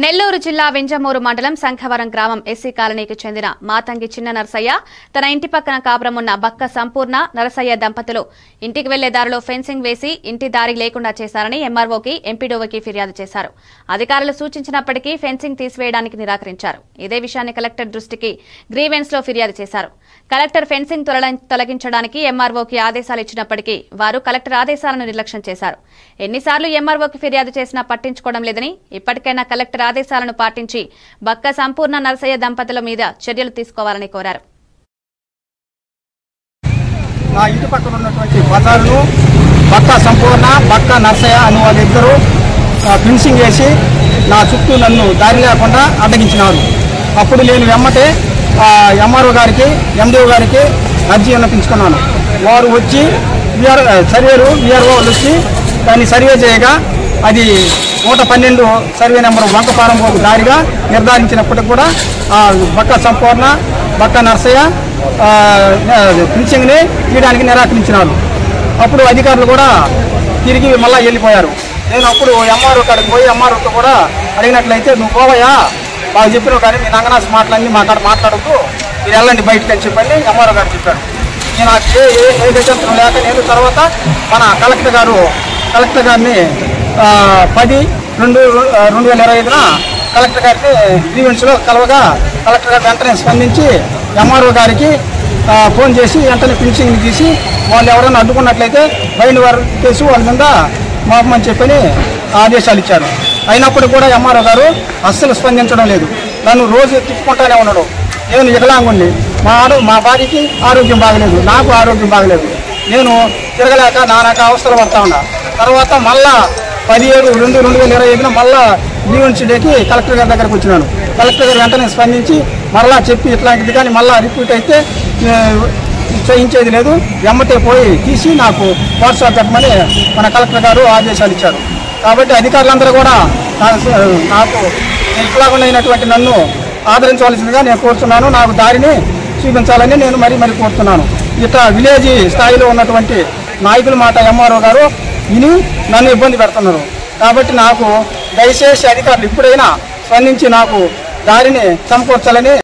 నెల్లూరు జిల్లా వింజమూరు మండలం సంఖవరం గ్రామం ఎస్సీ కాలనీకి చెందిన మాతంగి చిన్న నరసయ్య తన ఇంటి పక్కన కాపురం ఉన్న బక్క సంపూర్ణ నరసయ్య దంపతులు ఇంటికి వెళ్లే దారిలో ఫెన్సింగ్ వేసి ఇంటి దారి లేకుండా చేశారని ఎంఆర్ఓకి ఎంపీడీఓకి ఫిర్యాదు చేశారు. అధికారులు సూచించినప్పటికీ ఫెన్సింగ్ తీసివేయడానికి నిరాకరించారు. ఇదే విషయాన్ని కలెక్టర్ దృష్టికి గ్రీవెన్స్ లో ఫిర్యాదు చేశారు. కలెక్టర్ ఫెన్సింగ్ తొలగించడానికి ఎంఆర్ఓకి ఆదేశాలు ఇచ్చినప్పటికీ వారు కలెక్టర్ ఆదేశాలను నిర్లక్ష్యం చేశారు. ఎన్నిసార్లు ఎంఆర్ఓకి ఫిర్యాదు చేసినా పట్టించుకోవడం లేదని ఇప్పటికైనా కలెక్టర్ ఆదేశాలను పాటించి బక్క సంపూర్ణ నరసయ్య దంపతుల మీద చర్యలు తీసుకోవాలని కోరారు. నా ఇంటి పక్కన ఉన్నటువంటి బజారును బక్క సంపూర్ణ బక్క నరసయ్య అని వాళ్ళిద్దరూ ఫినిషింగ్ వేసి నా చుట్టూ నన్ను దారి లేకుండా అడ్డగించినారు. అప్పుడు నేను వెమ్మటే ఎంఆర్ఓ గారికి ఎండిఓ గారికి అర్జీ విన్నపించుకున్నాను. వారు వచ్చి సర్వేలు విఆర్ఓ వాళ్ళు వచ్చి దాన్ని సర్వే చేయగా అది 112 సర్వే నెంబర్ వంకపారం దారిగా నిర్ధారించినప్పటికీ కూడా బక్క సంపూర్ణ బక్క నరసయ్య ఫినిషింగ్ని తీయడానికి నిరాకరించినారు. అప్పుడు అధికారులు కూడా తిరిగి మళ్ళీ వెళ్ళిపోయారు. నేను అప్పుడు ఎంఆర్ఓ కాడికి పోయి ఎంఆర్ఓతో కూడా అడిగినట్లయితే నువ్వు పోవయ్యా బాగా చెప్పినావు కానీ మీ నంగనాస్ మాటలన్నీ మా కాడ మాట్లాడుతూ మీరు వెళ్ళండి బయటకు అని చెప్పని ఎంఆర్ఓ గారు చెప్పారు. నేను ఏ గజంతరం లేక నేను తర్వాత మన కలెక్టర్ గారిని 10/2/2025 కలెక్టర్ గారిని గ్రీవెన్స్లో కలవగా కలెక్టర్ గారు వెంటనే స్పందించి ఎంఆర్ఓ గారికి ఫోన్ చేసి వెంటనే ఫినిషింగ్ తీసి వాళ్ళు ఎవరైనా అడ్డుకున్నట్లయితే బైండ్ వారు కేసు వాళ్ళ మీద మాపమని చెప్పని ఆదేశాలు ఇచ్చారు. అయినప్పుడు కూడా ఎంఆర్ఓ గారు అస్సలు స్పందించడం లేదు. నన్ను రోజు తిప్పుకుంటానే ఉన్నాడు. నేను వికలాంగుణ్ణి, మా భార్యకి ఆరోగ్యం బాగలేదు, నాకు ఆరోగ్యం బాగలేదు. నేను తిరగలేక నానాక అవస్థలు పడతా ఉన్నా. తర్వాత మళ్ళా 17/2/2025 మళ్ళా గ్రీవెన్స్ డేకి కలెక్టర్ గారి దగ్గరకు వచ్చినాను. కలెక్టర్ గారు వెంటనే స్పందించి మరలా చెప్పి ఇట్లాంటిది కానీ మళ్ళీ రిపీట్ అయితే చేయించేది లేదు, ఎమ్మటే పోయి తీసి నాకు వాట్సాప్ పెట్టమని మన కలెక్టర్ గారు ఆదేశాలు ఇచ్చారు. కాబట్టి అధికారులందరూ కూడా నాకు వికలాంగుడైనటువంటి నన్ను ఆదరించవలసిందిగా నేను కోరుతున్నాను. నాకు దారిని చూపించాలని నేను మరీ కోరుతున్నాను. ఇట్లా విలేజ్ స్థాయిలో ఉన్నటువంటి నాయకుల మాట ఎంఆర్ఓ గారు విని నన్ను ఇబ్బంది పెడుతున్నారు. కాబట్టి నాకు దయచేసి అధికారులు ఇప్పుడైనా స్పందించి నాకు దారిని సమకూర్చాలని